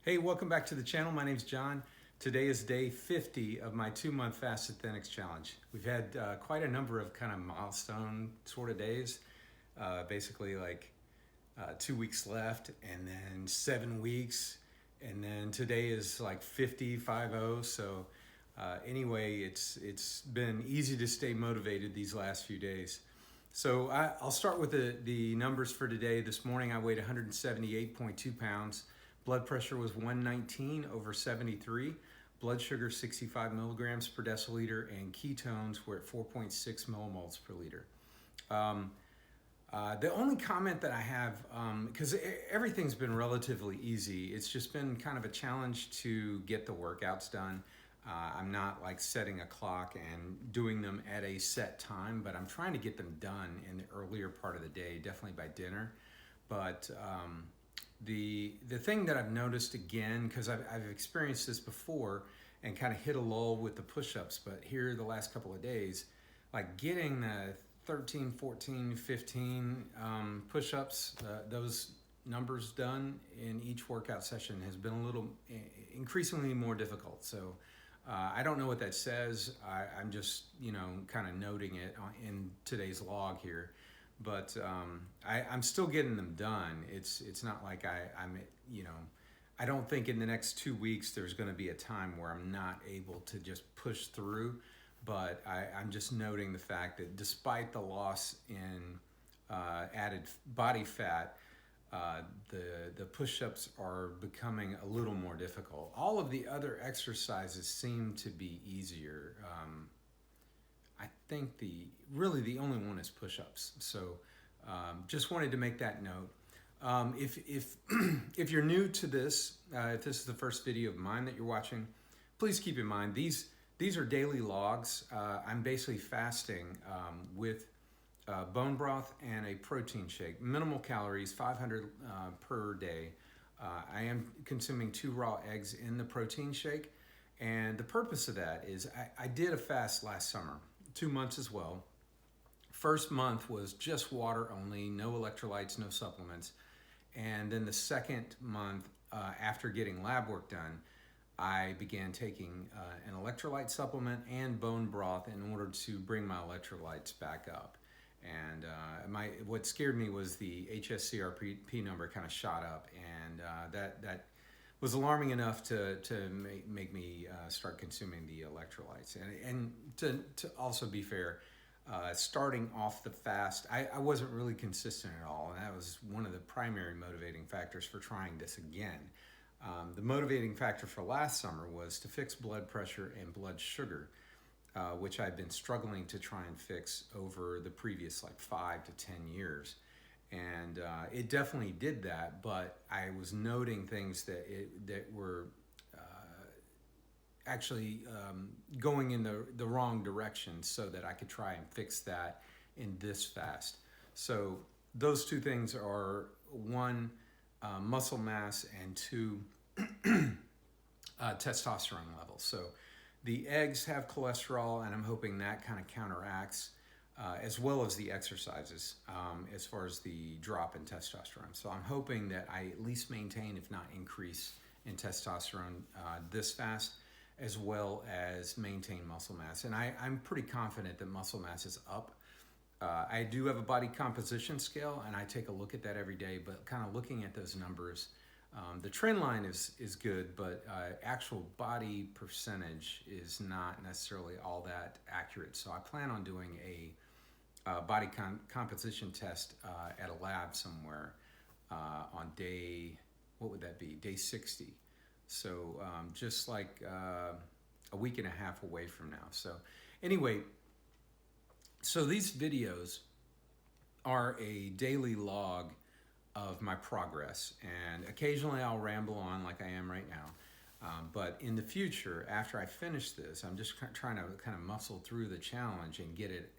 Hey, welcome back to the channel. My name's John. Today is day 50 of my 2-month Fasted-Thenics challenge. We've had quite a number of kind of milestone sort of days, basically like 2 weeks left and then 7 weeks. And then today is like 50. So anyway, it's been easy to stay motivated these last few days. So I'll start with the numbers for today. This morning I weighed 178.2 pounds. Blood pressure was 119/73. Blood sugar 65 milligrams per deciliter, and ketones were at 4.6 millimoles per liter. The only comment that I have, because everything's been relatively easy, it's just been kind of a challenge to get the workouts done. I'm not like setting a clock and doing them at a set time, but I'm trying to get them done in the earlier part of the day, definitely by dinner. But the thing that I've noticed again, because I've experienced this before and kind of hit a lull with the push-ups, but here the last couple of days, like getting the 13, 14, 15 push-ups, those numbers done in each workout session has been a little increasingly more difficult. So I don't know what that says. I'm just, kind of noting it in today's log here. But I'm still getting them done. It's not like I'm I don't think in the next 2 weeks there's going to be a time where I'm not able to just push through. But I'm just noting the fact that despite the loss in added body fat, the push-ups are becoming a little more difficult. All of the other exercises seem to be easier. I think the only one is push-ups. So just wanted to make that note. If you're new to this, if this is the first video of mine that you're watching, please keep in mind these are daily logs. I'm basically fasting with bone broth and a protein shake. Minimal calories, 500 per day. I am consuming 2 raw eggs in the protein shake. And the purpose of that is I did a fast last summer, 2 months as well. First month was just water only, no electrolytes, no supplements. And then the second month, after getting lab work done, I began taking an electrolyte supplement and bone broth in order to bring my electrolytes back up. And what scared me was the HSCRP number kind of shot up, and that was alarming enough to make me start consuming the electrolytes. And to also be fair, starting off the fast, I wasn't really consistent at all, and that was one of the primary motivating factors for trying this again. The motivating factor for last summer was to fix blood pressure and blood sugar, which I've been struggling to try and fix over the previous 5 to 10 years. And it definitely did that, but I was noting things that were actually going in the wrong direction, so that I could try and fix that in this fast. So those two things are, 1, muscle mass, and 2, testosterone levels. So the eggs have cholesterol, and I'm hoping that kind of counteracts, as well as the exercises, as far as the drop in testosterone. So I'm hoping that I at least maintain, if not increase, in testosterone this fast, as well as maintain muscle mass. And I'm pretty confident that muscle mass is up. I do have a body composition scale, and I take a look at that every day, but kind of looking at those numbers, the trend line is good, but actual body percentage is not necessarily all that accurate. So I plan on doing a body composition test at a lab somewhere on day, what would that be? Day 60. So just like a week and a half away from now. So anyway, so these videos are a daily log of my progress, and occasionally I'll ramble on like I am right now. But in the future, after I finish this, I'm just trying to kind of muscle through the challenge and get it,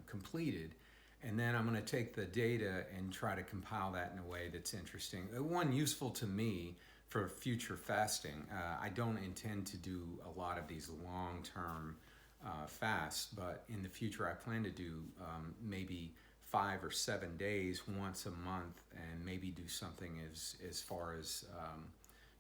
completed. And then I'm going to take the data and try to compile that in a way that's interesting. One, useful to me for future fasting. I don't intend to do a lot of these long-term fasts, but in the future I plan to do maybe 5 or 7 days once a month, and maybe do something as far as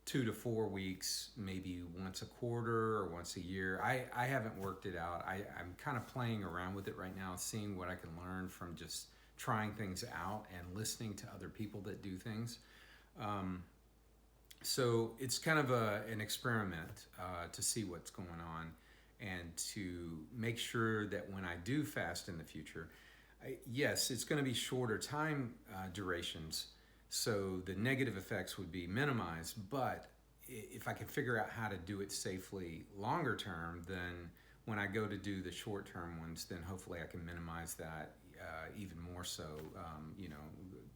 2 to 4 weeks, maybe once a quarter or once a year. I haven't worked it out. I'm kind of playing around with it right now, seeing what I can learn from just trying things out and listening to other people that do things. So it's kind of an experiment to see what's going on and to make sure that when I do fast in the future, yes, it's going to be shorter time durations, so the negative effects would be minimized. But if I can figure out how to do it safely longer term, then when I go to do the short term ones, then hopefully I can minimize that even more so,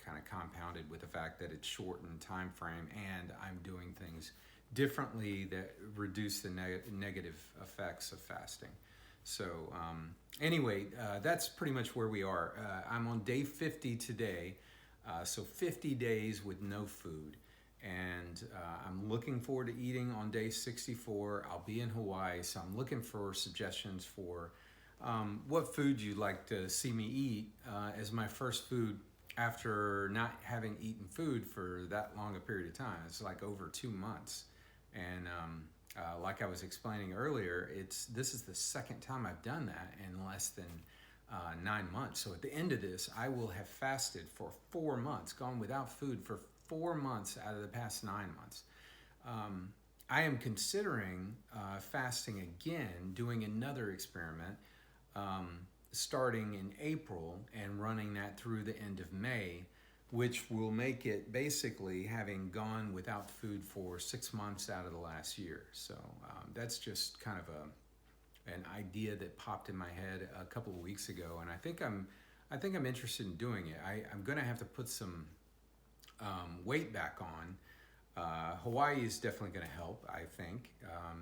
kind of compounded with the fact that it's shortened time frame and I'm doing things differently that reduce the negative effects of fasting. So anyway, that's pretty much where we are. I'm on day 50 today, so 50 days with no food. And I'm looking forward to eating on day 64. I'll be in Hawaii, so I'm looking for suggestions for what food you'd like to see me eat as my first food after not having eaten food for that long a period of time. It's like over 2 months. And like I was explaining earlier, this is the second time I've done that in less than 9 months. So at the end of this, I will have fasted for 4 months, gone without food for 4 months out of the past 9 months. I am considering fasting again, doing another experiment, starting in April and running that through the end of May, which will make it basically having gone without food for 6 months out of the last year. So that's just kind of an idea that popped in my head a couple of weeks ago, and I think I'm interested in doing it. I'm going to have to put some weight back on. Hawaii is definitely going to help, I think.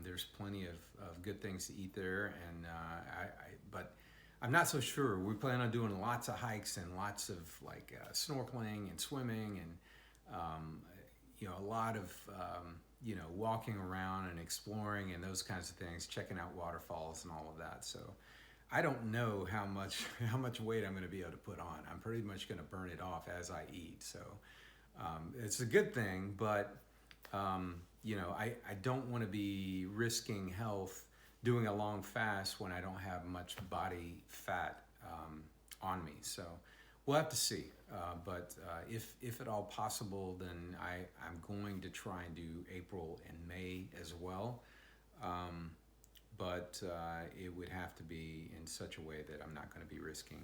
There's plenty of good things to eat there, and but I'm not so sure. We plan on doing lots of hikes and lots of snorkeling and swimming and a lot of walking around and exploring and those kinds of things, checking out waterfalls and all of that. So I don't know how much weight I'm going to be able to put on. I'm pretty much going to burn it off as I eat. So it's a good thing, but I don't want to be risking health doing a long fast when I don't have much body fat on me. So we'll have to see. But if at all possible, then I'm going to try and do April and May as well. But it would have to be in such a way that I'm not going to be risking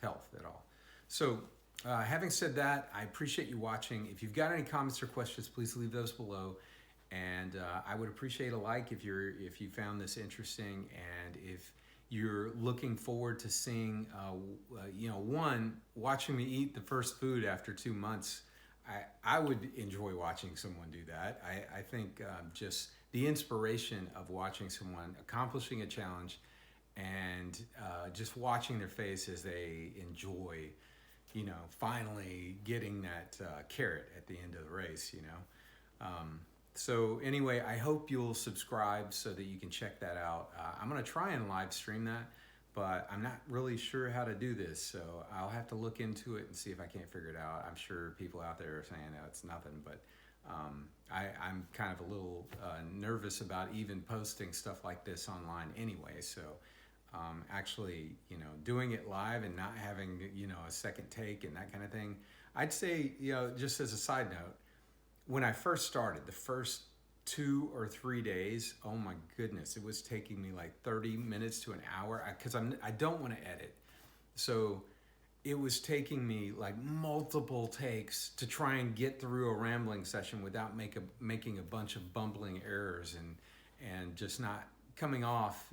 health at all. So having said that, I appreciate you watching. If you've got any comments or questions, please leave those below. And I would appreciate a like if you found this interesting, and if you're looking forward to seeing, watching me eat the first food after 2 months. I would enjoy watching someone do that. I think just the inspiration of watching someone accomplishing a challenge and just watching their face as they enjoy, finally getting that carrot at the end of the race, So anyway, I hope you'll subscribe so that you can check that out. I'm going to try and live stream that, but I'm not really sure how to do this, so I'll have to look into it and see if I can't figure it out. I'm sure people out there are saying, no, it's nothing, but I'm kind of a little nervous about even posting stuff like this online anyway, so actually, doing it live and not having, a second take and that kind of thing. I'd say, just as a side note, when I first started, the first 2 or 3 days, oh my goodness, it was taking me like 30 minutes to an hour because I don't want to edit. So it was taking me like multiple takes to try and get through a rambling session without making a bunch of bumbling errors and just not coming off,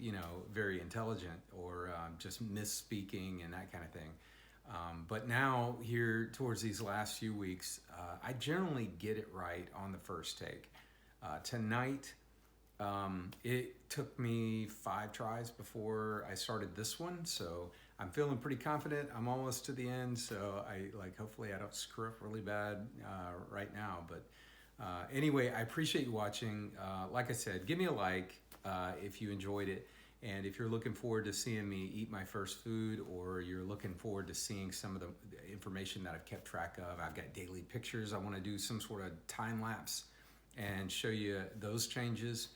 very intelligent or just misspeaking and that kind of thing. But now here towards these last few weeks, I generally get it right on the first take. Tonight, it took me 5 tries before I started this one, so I'm feeling pretty confident. I'm almost to the end, so hopefully I don't screw up really bad right now. But anyway, I appreciate you watching. Like I said, give me a like if you enjoyed it. And if you're looking forward to seeing me eat my first food, or you're looking forward to seeing some of the information that I've kept track of, I've got daily pictures. I want to do some sort of time lapse and show you those changes.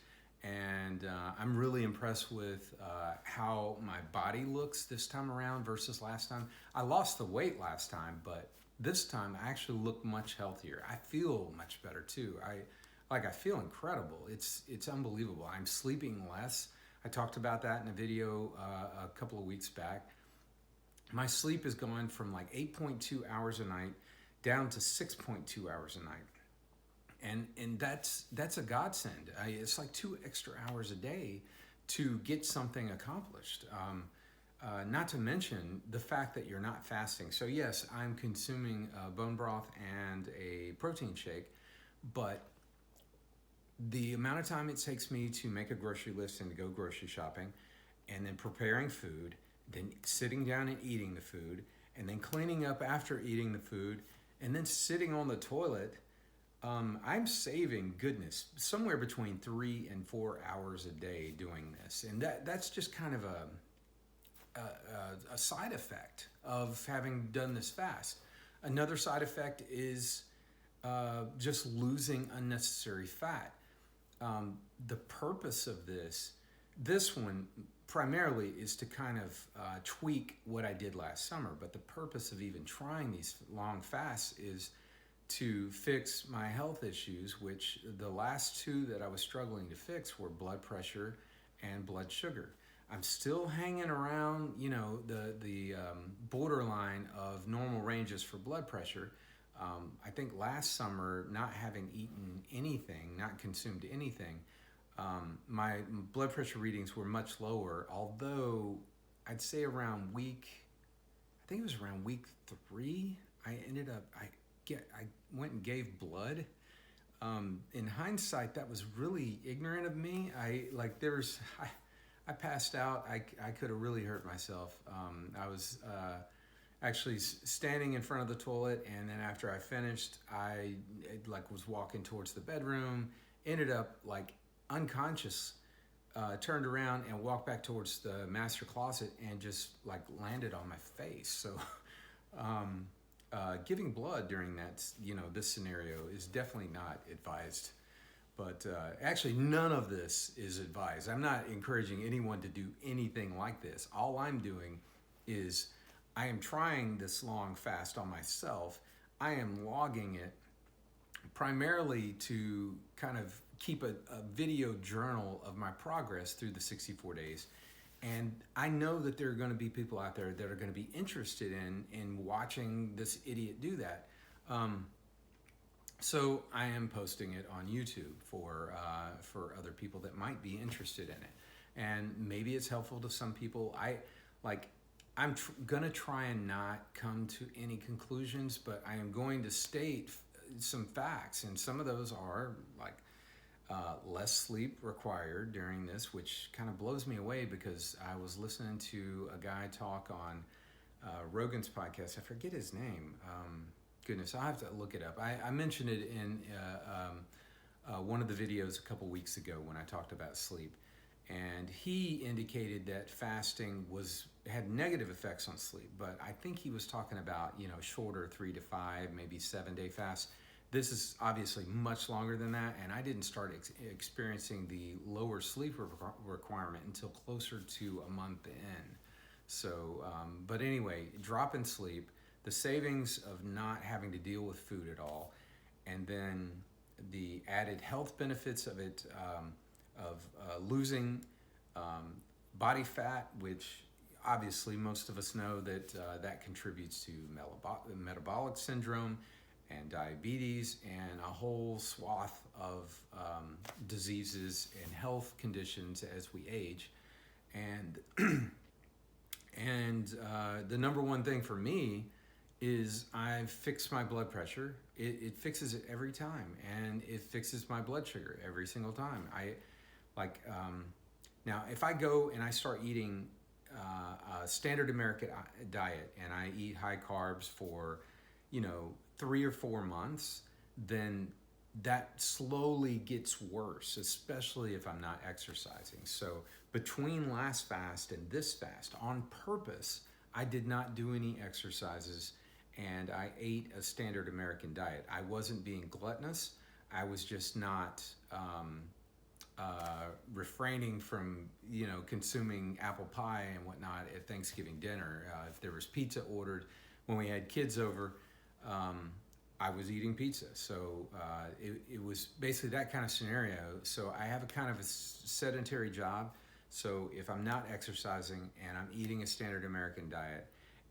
And I'm really impressed with how my body looks this time around versus last time. I lost the weight last time, but this time I actually look much healthier. I feel much better too. I feel incredible. It's unbelievable. I'm sleeping less. I talked about that in a video a couple of weeks back. My sleep is going from like 8.2 hours a night down to 6.2 hours a night. And that's a godsend. It's like 2 extra hours a day to get something accomplished. Not to mention the fact that you're not fasting. So yes, I'm consuming bone broth and a protein shake, but the amount of time it takes me to make a grocery list and to go grocery shopping, and then preparing food, then sitting down and eating the food, and then cleaning up after eating the food, and then sitting on the toilet, I'm saving, goodness, somewhere between 3 and 4 hours a day doing this. And that's just kind of a side effect of having done this fast. Another side effect is just losing unnecessary fat. The purpose of this one primarily is to kind of tweak what I did last summer. But the purpose of even trying these long fasts is to fix my health issues, which the last 2 that I was struggling to fix were blood pressure and blood sugar. I'm still hanging around, the borderline of normal ranges for blood pressure. I think last summer, not having eaten anything, not consumed anything, my blood pressure readings were much lower, although I'd say I think it was around week 3, I went and gave blood. In hindsight, that was really ignorant of me. I passed out. I could have really hurt myself. I was actually standing in front of the toilet, and then after I finished, I was walking towards the bedroom, ended up unconscious, turned around and walked back towards the master closet and just landed on my face. So giving blood during this scenario is definitely not advised. But actually, none of this is advised. I'm not encouraging anyone to do anything like this. All I'm doing is I am trying this long fast on myself. I am logging it primarily to kind of keep a video journal of my progress through the 64 days. And I know that there are going to be people out there that are going to be interested in watching this idiot do that. So I am posting it on YouTube for other people that might be interested in it, and maybe it's helpful to some people. I'm gonna try and not come to any conclusions, but I am going to state some facts, and some of those are less sleep required during this, which kind of blows me away because I was listening to a guy talk on Rogan's podcast. I forget his name. Goodness, I'll have to look it up. I mentioned it in one of the videos a couple weeks ago when I talked about sleep. And he indicated that fasting had negative effects on sleep, but I think he was talking about, shorter 3 to 5, maybe 7-day fasts. This is obviously much longer than that, and I didn't start experiencing the lower sleep requirement until closer to a month in. So, but anyway, drop in sleep, the savings of not having to deal with food at all, and then the added health benefits of it, of losing body fat, which obviously most of us know that contributes to metabolic syndrome and diabetes and a whole swath of diseases and health conditions as we age. And the number one thing for me is I've fixed my blood pressure. It fixes it every time, and it fixes my blood sugar every single time. Now if I go and I start eating a standard American diet and I eat high carbs for 3 or 4 months, then that slowly gets worse, especially if I'm not exercising. So between last fast and this fast, on purpose, I did not do any exercises and I ate a standard American diet. I wasn't being gluttonous. I was just not refraining from, consuming apple pie and whatnot at Thanksgiving dinner. If there was pizza ordered, when we had kids over, I was eating pizza. So it was basically that kind of scenario. So I have a kind of a sedentary job. So if I'm not exercising and I'm eating a standard American diet,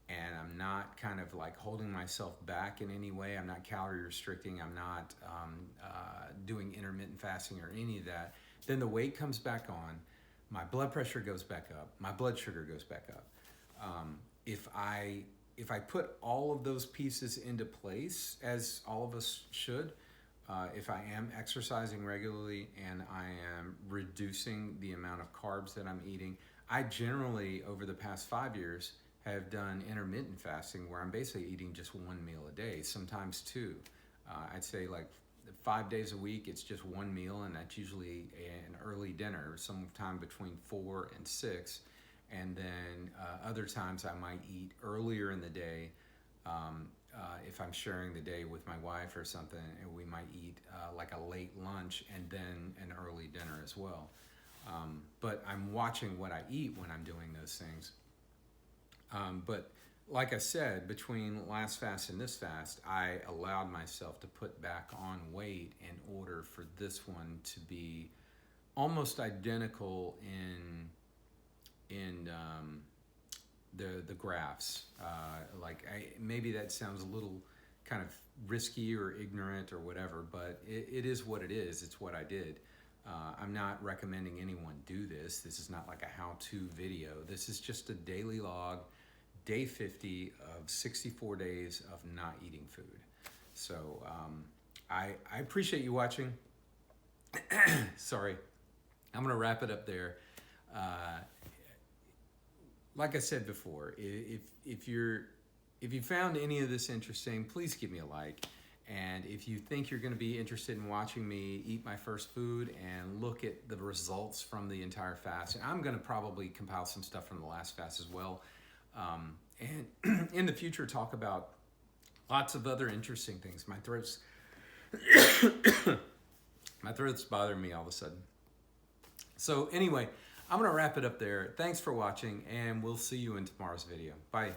and I'm not kind of like holding myself back in any way, I'm not calorie restricting, I'm not doing intermittent fasting or any of that, then the weight comes back on, my blood pressure goes back up, my blood sugar goes back up. If I put all of those pieces into place, as all of us should, if I am exercising regularly and I am reducing the amount of carbs that I'm eating, I generally, over the past 5 years, have done intermittent fasting where I'm basically eating just one meal a day, sometimes two. I'd say like 5 days a week, it's just one meal, and that's usually an early dinner, sometime between 4 and 6. And then other times I might eat earlier in the day. If I'm sharing the day with my wife or something, we might eat like a late lunch and then an early dinner as well. But I'm watching what I eat when I'm doing those things. But like I said, between last fast and this fast, I allowed myself to put back on weight in order for this one to be almost identical in the graphs. Maybe that sounds a little kind of risky or ignorant or whatever, but it is what it is. It's what I did. I'm not recommending anyone do this. This is not like a how-to video. This is just a daily log, day 50 of 64 days of not eating food. So I appreciate you watching. Sorry, I'm gonna wrap it up there. Like I said before, if you found any of this interesting, please give me a like. And if you think you're going to be interested in watching me eat my first food and look at the results from the entire fast, and I'm going to probably compile some stuff from the last fast as well, and in the future talk about lots of other interesting things. My throat's bothering me all of a sudden. So anyway, I'm going to wrap it up there. Thanks for watching, and we'll see you in tomorrow's video. Bye.